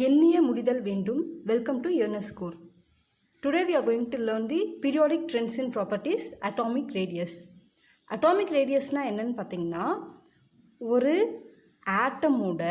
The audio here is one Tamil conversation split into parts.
எண்ணிய முடிதல் வேண்டும். Welcome to Ionoscore. Today we are going to learn the periodic trends in properties, atomic radius. Atomic radiusனா என்னன்னு பார்த்தீங்கன்னா, ஒரு ஆட்டமோட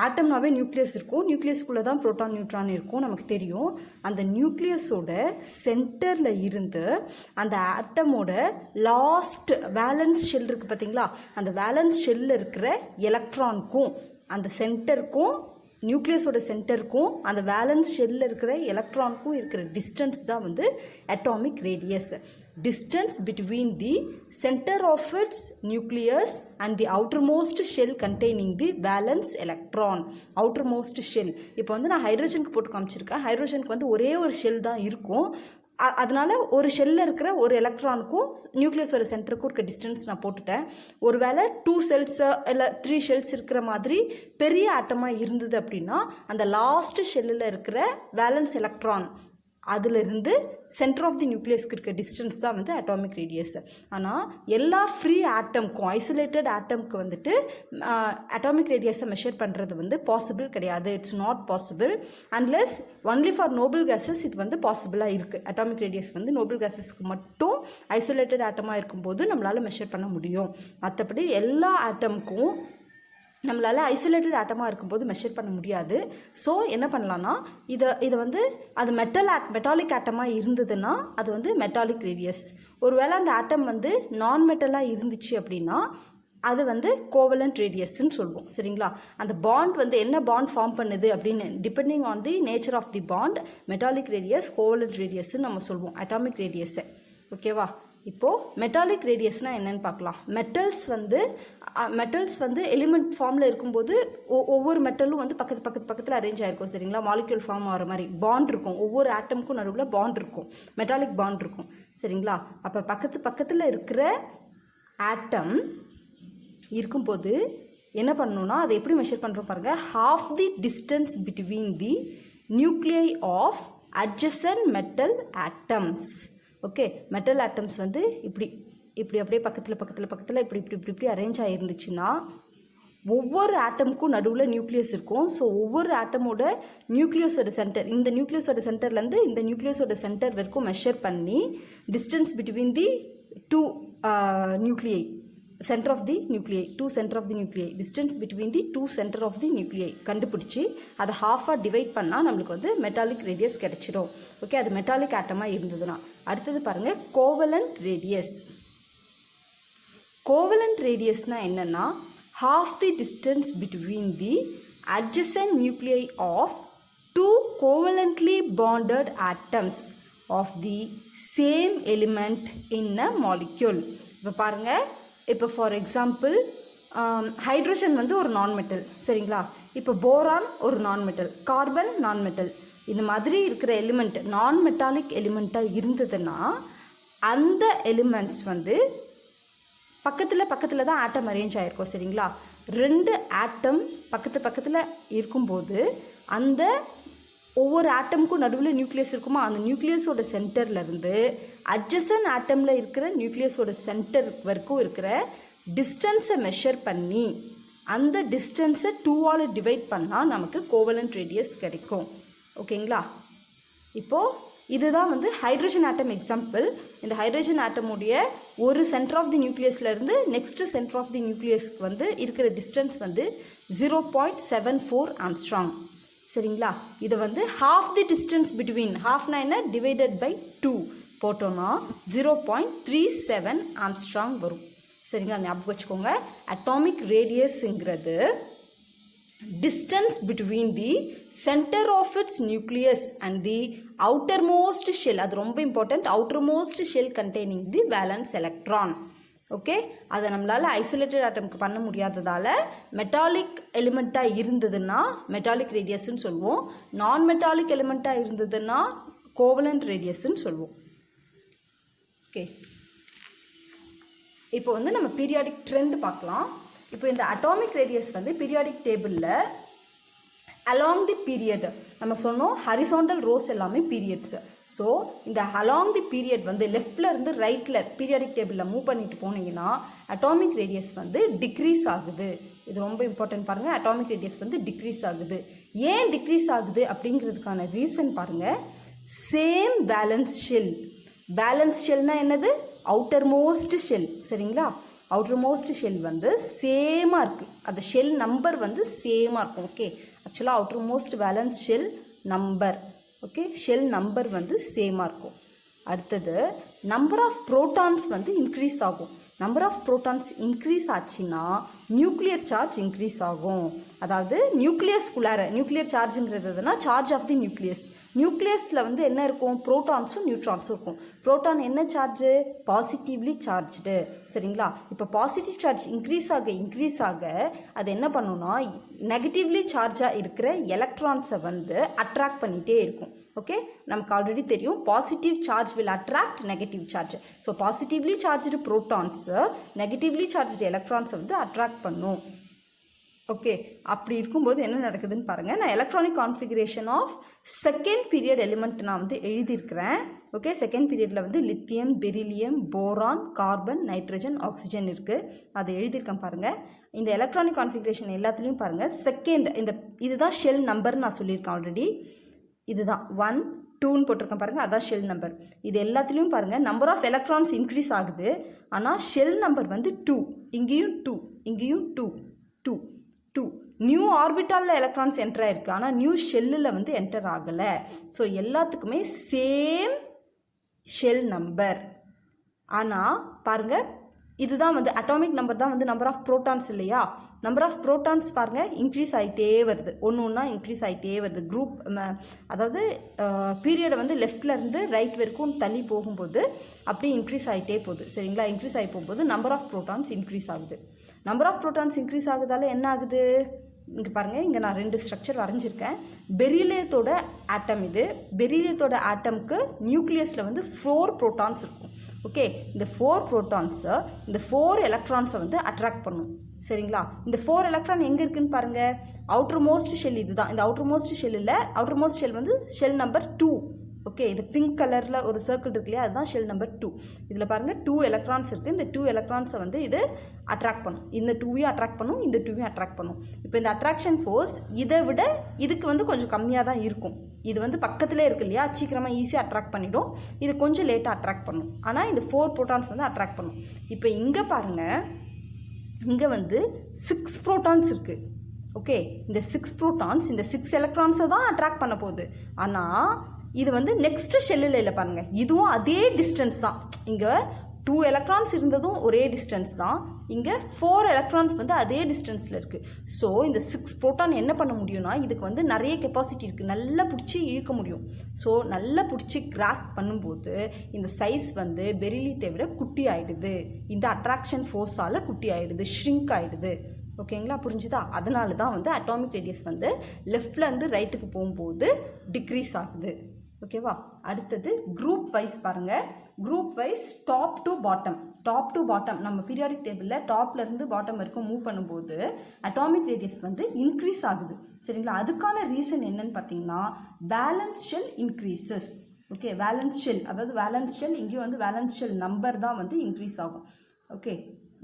ஆட்டம்னாவே நியூக்ளியஸ் இருக்கும். நியூக்ளியஸ்குள்ளே தான் புரோட்டான் நியூட்ரான் இருக்கும், நமக்கு தெரியும். அந்த நியூக்ளியஸோட சென்டரில் இருந்து அந்த ஆட்டமோட லாஸ்ட் வேலன்ஸ் ஷெல் இருக்குது பார்த்தீங்களா, அந்த வேலன்ஸ் ஷெல்லில் இருக்கிற எலக்ட்ரானுக்கும் அந்த சென்டருக்கும் நியூக்ளியஸோட சென்டருக்கும் அந்த வேலன்ஸ் ஷெல்லில் இருக்கிற எலக்ட்ரானுக்கும் இருக்கிற டிஸ்டன்ஸ் தான் வந்து atomic radius. Distance between the centre of its nucleus and the outermost shell containing the valence electron. Outermost shell இப்போ வந்து நான் ஹைட்ரஜனுக்கு போட்டு காமிச்சிருக்கேன். ஹைட்ரஜனுக்கு வந்து ஒரே ஒரு ஷெல் தான் இருக்கும். அதனால் ஒரு ஷெல்லில் இருக்கிற ஒரு எலக்ட்ரானுக்கும் நியூக்ளியஸோட சென்டருக்கும் இருக்க டிஸ்டன்ஸ் நான் போட்டுட்டேன். ஒருவேளை 2 செல்ஸ் இல்லை 3 ஷெல்ஸ் இருக்கிற மாதிரி பெரிய ஆட்டமாக இருந்தது அப்படின்னா அந்த லாஸ்ட் ஷெல்லில் இருக்கிற வேலன்ஸ் எலக்ட்ரான் அதிலிருந்து சென்டர் ஆஃப் தி நியூக்ளியஸ்க்கு இருக்க டிஸ்டன்ஸ் தான் வந்து அட்டாமிக் ரேடியஸ். ஆனால் எல்லா ஃப்ரீ ஆட்டம்க்கும் ஐசோலேட்டட் ஆட்டம்க்கு வந்துட்டு அட்டாமிக் ரேடியஸை மெஷர் பண்ணுறது வந்து பாசிபிள் கிடையாது. It's not possible unless only for noble gases இது வந்து பாசிபிளாக இருக்குது. அட்டாமிக் ரேடியஸ் வந்து நோபல் கேஸஸ்க்கு மட்டும் ஐசோலேட்டட் ஆட்டமாக இருக்கும்போது நம்மளால் மெஷர் பண்ண முடியும். மற்றபடி எல்லா ஆட்டமுக்கும் நம்மளால் ஐசோலேட்டட் ஆட்டமாக இருக்கும்போது மெஷர் பண்ண முடியாது. ஸோ என்ன பண்ணலான்னா இதை வந்து அது மெட்டாலிக் ஆட்டமாக இருந்ததுன்னா அது வந்து மெட்டாலிக் ரேடியஸ். ஒருவேளை அந்த ஆட்டம் வந்து நான் மெட்டலாக இருந்துச்சு அப்படின்னா அது வந்து கோவலண்ட் ரேடியஸ்ன்னு சொல்லுவோம். சரிங்களா? அந்த பாண்ட் வந்து என்ன பாண்ட் ஃபார்ம் பண்ணுது அப்படின்னு depending on the nature of the bond metallic radius covalent ரேடியஸ்ன்னு நம்ம சொல்லுவோம், அட்டாமிக் ரேடியஸை. ஓகேவா? இப்போது மெட்டாலிக் ரேடியஸ்னால் என்னென்னு பார்க்கலாம். மெட்டல்ஸ் வந்து எலிமெண்ட் ஃபார்மில் இருக்கும்போது ஒவ்வொரு மெட்டலும் வந்து பக்கத்தில் அரேஞ்ச் ஆகிருக்கும். சரிங்களா? மாலிக்யூல் ஃபார்ம் ஆகிற மாதிரி பாண்ட் இருக்கும். ஒவ்வொரு ஆட்டமுக்கும் நடுவில் பாண்ட் இருக்கும், மெட்டாலிக் பாண்ட் இருக்கும். சரிங்களா? அப்போ பக்கத்தில் இருக்கிற ஆட்டம் இருக்கும்போது என்ன பண்ணணும்னா அதை எப்படி மெஷர் பண்ணுறோம் பாருங்கள். Half the distance between the nuclei of adjacent metal atoms. Okay, metal atoms வந்து இப்படி அப்படியே பக்கத்தில் இப்படி அரேஞ்ச் ஆகிருந்துச்சுன்னா ஒவ்வொரு ஆட்டமுக்கும் நடுவில் நியூக்ளியஸ் இருக்கும். ஸோ ஒவ்வொரு ஆட்டமோட நியூக்ளியஸோட சென்டர், இந்த நியூக்ளியஸோட சென்டர்லேருந்து இந்த நியூக்ளியஸோட சென்டர் வரைக்கும் மெஷர் பண்ணி distance between the 2 nuclei, centre of the nuclei, 2 centre of the nuclei, distance between the 2 centre of the nuclei கண்டுபிடிச்சி அதை ஹாஃபாக டிவைட் பண்ணால் நம்மளுக்கு வந்து மெட்டாலிக் ரேடியஸ் கிடச்சிடும். ஓகே, அது மெட்டாலிக் ஆட்டமாக இருந்ததுன்னா. அடுத்தது பாருங்கள், கோவலண்ட் ரேடியஸ். கோவலண்ட் ரேடியஸ்னால் என்னென்னா half the distance between the adjacent nuclei of 2 covalently bonded atoms of the same element in a molecule. இப்போ பாருங்கள், இப்போ ஃபார் எக்ஸாம்பிள் ஹைட்ரோஜன் வந்து ஒரு நான் மெட்டல். சரிங்களா? இப்போ போரான் ஒரு நான் மெட்டல், கார்பன் நான் மெட்டல். இந்த மாதிரி இருக்கிற எலிமெண்ட் நான் மெட்டாலிக் எலிமெண்ட்டாக இருந்ததுன்னா அந்த எலிமெண்ட்ஸ் வந்து பக்கத்தில் தான் ஆட்டம் அரேஞ்ச் ஆகிருக்கும். சரிங்களா? 2 ஆட்டம் பக்கத்தில் இருக்கும்போது அந்த ஒவ்வொரு ஆட்டமுக்கும் நடுவில் நியூக்ளியஸ் இருக்குமா, அந்த நியூக்ளியஸோட சென்டர்லேருந்து அட்ஜசன்ட் ஆட்டமில் இருக்கிற நியூக்ளியஸோட சென்டர் வரைக்கும் இருக்கிற டிஸ்டன்ஸை மெஷர் பண்ணி அந்த டிஸ்டன்ஸை 2ஆல் டிவைட் பண்ணால் நமக்கு கோவலண்ட் ரேடியஸ் கிடைக்கும். ஓகேங்களா? இப்போது இதுதான் வந்து ஹைட்ரஜன் ஆட்டம் எக்ஸாம்பிள். இந்த ஹைட்ரஜன் ஆட்டமுடைய ஒரு சென்டர் ஆஃப் தி நியூக்ளியஸ்லேருந்து நெக்ஸ்ட் சென்டர் ஆஃப் தி நியூக்ளியஸ்க்கு வந்து இருக்கிற டிஸ்டன்ஸ் வந்து 0.74 ஆம்ஸ்ட்ராங். சரிங்களா? இதை வந்து ஹாஃப் தி டிஸ்டன்ஸ் பிட்வீன், ஹாஃப்னா என்ன, டிவைடட் பை 2 போட்டோன்னா 0.37 ஆம்ஸ்ட்ராங் வரும். சரிங்களா? ஞாபகம் வச்சுக்கோங்க, atomic ரேடியஸுங்கிறது distance between the center of its nucleus and the outermost shell. அது ரொம்ப important. outermost shell containing the valence electron. Okay, அதை நம்மளால் ஐசோலேட்டட் ஆட்டம்க்கு பண்ண முடியாததால் மெட்டாலிக் எலிமெண்ட்டாக இருந்ததுன்னா மெட்டாலிக் ரேடியஸ்ன்னு சொல்லுவோம். நான் மெட்டாலிக் எலிமெண்ட்டாக இருந்ததுன்னா கோவலண்ட் ரேடியஸ்ன்னு சொல்லுவோம். ஓகே, இப்போ வந்து நம்ம பீரியாடிக் ட்ரெண்ட் பார்க்கலாம். இப்போ இந்த அட்டாமிக் ரேடியஸ் வந்து பீரியாடிக் டேபிளில் அலாங் தி பீரியட் நம்ம சொன்னோம், ஹரிசாண்டல் ரோஸ் எல்லாமே பீரியட்ஸ். ஸோ இந்த அலாங் தி பீரியட் வந்து லெஃப்டில் இருந்து ரைட்டில் பீரியாடிக் டேபிளில் மூவ் பண்ணிட்டு போனீங்கன்னா அட்டாமிக் ரேடியஸ் வந்து டிக்ரீஸ் ஆகுது. இது ரொம்ப இம்பார்ட்டன்ட் பாருங்கள். அட்டாமிக் ரேடியஸ் வந்து டிக்ரீஸ் ஆகுது. ஏன் டிக்ரீஸ் ஆகுது அப்படிங்கிறதுக்கான ரீசன் பாருங்கள். Same valence shell. வேலன்ஸ் ஷெல்னா என்னது? Outer most shell. சரிங்களா? அவுட்டர் மோஸ்ட் ஷெல் வந்து சேமாக இருக்குது. அந்த ஷெல் நம்பர் வந்து சேமாக இருக்கும். ஓகே, ஆக்சுவலாக outermost valence shell number. Okay, shell number வந்து சேமாக இருக்கும். அடுத்தது நம்பர் ஆஃப் ப்ரோட்டான்ஸ் வந்து இன்க்ரீஸ் ஆகும். நம்பர் ஆஃப் ப்ரோட்டான்ஸ் இன்க்ரீஸ் ஆச்சுன்னா நியூக்ளியர் சார்ஜ் இன்க்ரீஸ் ஆகும். அதாவது நியூக்ளியஸ்குள்ளார நியூக்ளியர் சார்ஜுங்கிறதுனா சார்ஜ் ஆஃப் தி நியூக்ளியஸ். நியூக்ளியஸில் வந்து என்ன இருக்கும்? ப்ரோட்டான்ஸும் நியூட்ரான்ஸும் இருக்கும். ப்ரோட்டான் என்ன சார்ஜு? Positively charged. சரிங்களா? இப்போ பாசிட்டிவ் சார்ஜ் இன்க்ரீஸ் ஆக அது என்ன பண்ணுன்னா நெகட்டிவ்லி சார்ஜாக இருக்கிற எலக்ட்ரான்ஸை வந்து அட்ராக்ட் பண்ணிகிட்டே இருக்கும். ஓகே, நமக்கு ஆல்ரெடி தெரியும் positive charge will attract negative charge. So positively charged protons negatively charged எலக்ட்ரான்ஸை வந்து அட்ராக்ட் பண்ணும். ஓகே, அப்படி இருக்கும்போது என்ன நடக்குதுன்னு பாருங்கள். நான் electronic configuration of second period element நான் வந்து எழுதியிருக்கிறேன். ஓகே, செகண்ட் பீரியடில் வந்து lithium, beryllium, boron, carbon, nitrogen, oxygen இருக்குது. அதை எழுதியிருக்கேன் பாருங்கள். இந்த எலக்ட்ரானிக் கான்ஃபிகரேஷன் எல்லாத்துலேயும் பாருங்கள் செகண்ட் இதுதான் ஷெல் நம்பர்னு நான் சொல்லியிருக்கேன் ஆல்ரெடி. இதுதான் 1 2ன்னு போட்டிருக்கேன் பாருங்கள், அதான் ஷெல் நம்பர். இது எல்லாத்துலேயும் பாருங்கள் நம்பர் ஆஃப் எலக்ட்ரான்ஸ் இன்க்ரீஸ் ஆகுது. ஆனால் ஷெல் நம்பர் வந்து 2. இங்கேயும் 2, இங்கேயும் 2 2 2. நியூ ஆர்பிட்டாலில் எலக்ட்ரான்ஸ் என்டர் ஆகிருக்கு, ஆனால் நியூ ஷெல்லில் வந்து என்டர் ஆகலை. ஸோ எல்லாத்துக்குமே சேம் ஷெல் நம்பர். ஆனால் பாருங்கள், இதுதான் வந்து அட்டாமிக் நம்பர் தான் வந்து நம்பர் ஆஃப் ப்ரோட்டான்ஸ் இல்லையா? நம்பர் ஆஃப் ப்ரோட்டான்ஸ் பாருங்கள் இன்க்ரீஸ் ஆகிட்டே வருது. ஒன்றா இன்க்ரீஸ் ஆகிட்டே வருது. குரூப் அதாவது பீரியடை வந்து லெஃப்ட்லேருந்து ரைட் வரைக்கும் தள்ளி போகும்போது அப்படியே இன்க்ரீஸ் ஆகிட்டே போகுது. சரிங்களா? இன்க்ரீஸ் ஆகி போகும்போது நம்பர் ஆஃப் ப்ரோட்டான்ஸ் இன்க்ரீஸ் ஆகுது. நம்பர் ஆஃப் ப்ரோட்டான்ஸ் இன்க்ரீஸ் ஆகுதால என்ன ஆகுது? இங்கே பாருங்கள், இங்கே நான் 2 ஸ்ட்ரக்சர் வரைஞ்சிருக்கேன். பெரிலியத்தோட ஆட்டம் இது. பெரிலியத்தோட ஆட்டம்க்கு நியூக்ளியஸில் வந்து 4 ப்ரோட்டான்ஸ் இருக்கும். ஓகே, இந்த 4 ப்ரோட்டான்ஸை இந்த 4 எலக்ட்ரான்ஸை வந்து அட்ராக்ட் பண்ணும். சரிங்களா? இந்த 4 எலக்ட்ரான் எங்கே இருக்குன்னு பாருங்கள். அவுட்டர் மோஸ்ட் ஷெல் இதுதான். இந்த அவுட்டர் மோஸ்ட் ஷெல்லில் அவுட்டர் மோஸ்ட் ஷெல் வந்து ஷெல் நம்பர் 2. ஓகே, இது பிங்க் கலரில் ஒரு சர்க்கிள் இருக்கு இல்லையா? அதுதான் ஷெல் நம்பர் 2. இதில் பாருங்கள் 2 எலக்ட்ரான்ஸ் இருக்குது. இந்த 2 எலக்ட்ரான்ஸை வந்து இது அட்ராக்ட் பண்ணும். இந்த 2வையும் அட்ராக்ட் பண்ணும், இந்த 2வையும் அட்ராக்ட் பண்ணும். இப்போ இந்த அட்ராக்ஷன் ஃபோர்ஸ் இதை விட இதுக்கு வந்து கொஞ்சம் கம்மியாக தான் இருக்கும். இது வந்து பக்கத்திலே இருக்கு இல்லையா? சீக்கிரமாக ஈஸியாக அட்ராக்ட் பண்ணிவிடும். இது கொஞ்சம் லேட்டாக அட்ராக்ட் பண்ணும். ஆனால் இந்த 4 ப்ரோட்டான்ஸ் வந்து அட்ராக்ட் பண்ணும். இப்போ இங்கே பாருங்கள், இங்கே வந்து 6 ப்ரோட்டான்ஸ் இருக்குது. ஓகே, இந்த 6 ப்ரோட்டான்ஸ் இந்த 6 எலக்ட்ரான்ஸை தான் அட்ராக்ட் பண்ண போகுது. ஆனால் இது வந்து நெக்ஸ்ட் ஷெல்லில் இல்லை பாருங்கள், இதுவும் அதே டிஸ்டன்ஸ் தான். இங்கே 2 எலக்ட்ரான்ஸ் இருந்ததும் ஒரே டிஸ்டன்ஸ் தான். இங்கே 4 எலக்ட்ரான்ஸ் வந்து அதே டிஸ்டன்ஸில் இருக்குது. ஸோ இந்த 6 ப்ரோட்டான் என்ன பண்ண முடியும்னா இதுக்கு வந்து நிறைய கெப்பாசிட்டி இருக்குது, நல்லா பிடிச்சி இழுக்க முடியும். ஸோ நல்லா பிடிச்சி கிராஸ்ப் பண்ணும்போது இந்த சைஸ் வந்து பெரிலியத்தை விட குட்டி ஆகிடுது. இந்த அட்ராக்ஷன் ஃபோர்ஸால் குட்டி ஆகிடுது, ஷ்ரிங்க் ஆகிடுது. ஓகேங்களா? புரிஞ்சுதா? அதனால தான் வந்து அட்டாமிக் ரேடியஸ் வந்து லெஃப்ட்லேருந்து ரைட்டுக்கு போகும்போது டிக்ரீஸ் ஆகுது. ஓகேவா? அடுத்தது குரூப் வைஸ் பாருங்கள். Group wise top to bottom நம்ம பீரியாடிக் டேபிளில் டாப்லேருந்து பாட்டம் வரைக்கும் மூவ் பண்ணும்போது அட்டாமிக் ரேடியஸ் வந்து இன்க்ரீஸ் ஆகுது. சரிங்களா? அதுக்கான ரீசன் என்னன்னு பார்த்தீங்கன்னா valence shell increases. Okay, valence shell, அதாவது வேலன்ஸ் ஷெல் இங்கேயும் வந்து வேலன்ஸ் ஷெல் நம்பர் தான் வந்து இன்க்ரீஸ் ஆகும். Okay,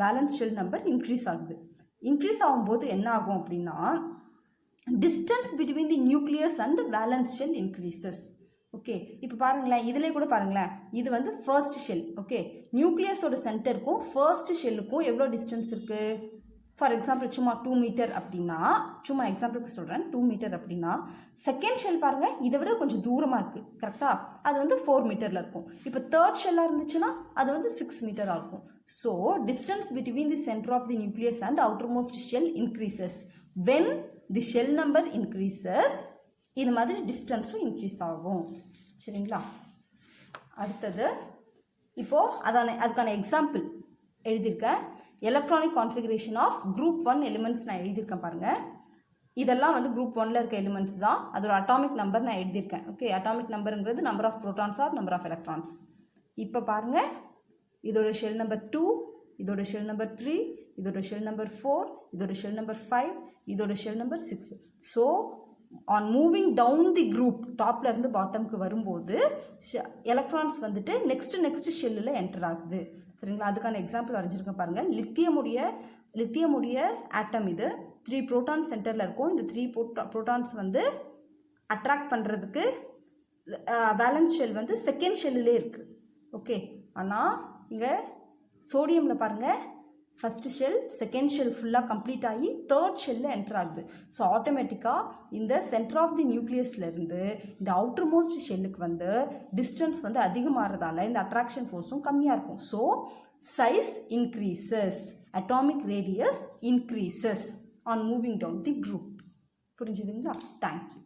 valence shell number increase ஆகுது. இன்க்ரீஸ் ஆகும்போது என்ன ஆகும் அப்படின்னா distance between the nucleus and valence shell increases. Okay, இப்போ பாருங்களேன், இதிலே கூட பாருங்களேன், இது வந்து ஃபர்ஸ்ட் ஷெல். ஓகே, நியூக்ளியஸோட சென்டருக்கும் ஃபர்ஸ்ட் ஷெல்லுக்கும் எவ்வளோ டிஸ்டன்ஸ் இருக்குது? ஃபார் எக்ஸாம்பிள் சும்மா 2 மீட்டர் அப்படின்னா, சும்மா எக்ஸாம்பிளுக்கு சொல்கிறேன், 2 மீட்டர் அப்படின்னா செகண்ட் ஷெல் பாருங்கள் இதை விட கொஞ்சம் தூரமாக இருக்குது. கரெக்டாக? அது வந்து 4 மீட்டரில் இருக்கும். இப்போ தேர்ட் ஷெல்லாக இருந்துச்சுன்னா அது வந்து 6 மீட்டராக இருக்கும். So distance between the centre of the nucleus and outermost shell increases. When the shell number increases, இது மாதிரி டிஸ்டன்ஸும் இன்க்ரீஸ் ஆகும். சரிங்களா? அடுத்தது இப்போது அதுக்கான எக்ஸாம்பிள் எழுதியிருக்கேன். Electronic configuration of group 1 elements நான் எழுதியிருக்கேன் பாருங்கள். இதெல்லாம் வந்து குரூப் 1ல் இருக்க எலிமெண்ட்ஸ் தான். அதோட அட்டாமிக் நம்பர் நான் எழுதியிருக்கேன். ஓகே, அட்டாமிக் நம்பருங்கிறது number of protons or number of electrons. இப்போ பாருங்கள், இதோட ஷெல் நம்பர் 2, இதோட ஷெல் நம்பர் 3, இதோட ஷெல் நம்பர் 4, இதோட ஷெல் நம்பர் 5, இதோட shell number 6. So on moving down the group டாப்லேருந்து பாட்டம்க்கு வரும்போது எலக்ட்ரான்ஸ் வந்துட்டு நெக்ஸ்ட் ஷெல்லில் என்டர் ஆகுது. சரிங்களா? அதுக்கான எக்ஸாம்பிள் வரைஞ்சிருக்கேன் பாருங்கள். லித்தியமுடைய ஆட்டம் இது. 3 ப்ரோட்டான் சென்டரில் இருக்கும். இந்த 3 ப்ரோட்டான்ஸ் வந்து அட்ராக்ட் பண்ணுறதுக்கு வேலன்ஸ் ஷெல் வந்து செகண்ட் ஷெல்லிலே இருக்குது. ஓகே, ஆனால் இங்கே சோடியமில் பாருங்கள், ஃபஸ்ட்டு ஷெல் செகண்ட் ஷெல் ஃபுல்லாக கம்ப்ளீட் ஆகி தேர்ட் ஷெல்லில் என்டர் ஆகுது. ஸோ ஆட்டோமேட்டிக்காக இந்த சென்டர் ஆஃப் தி நியூக்ளியஸ்லேருந்து இந்த அவுட்டர் மோஸ்ட் ஷெல்லுக்கு வந்து டிஸ்டன்ஸ் வந்து அதிகமாகிறதால இந்த அட்ராக்ஷன் ஃபோர்ஸும் கம்மியாக இருக்கும். So size increases, atomic radius increases on moving down the group. புரிஞ்சுதுங்களா? தேங்க்யூ.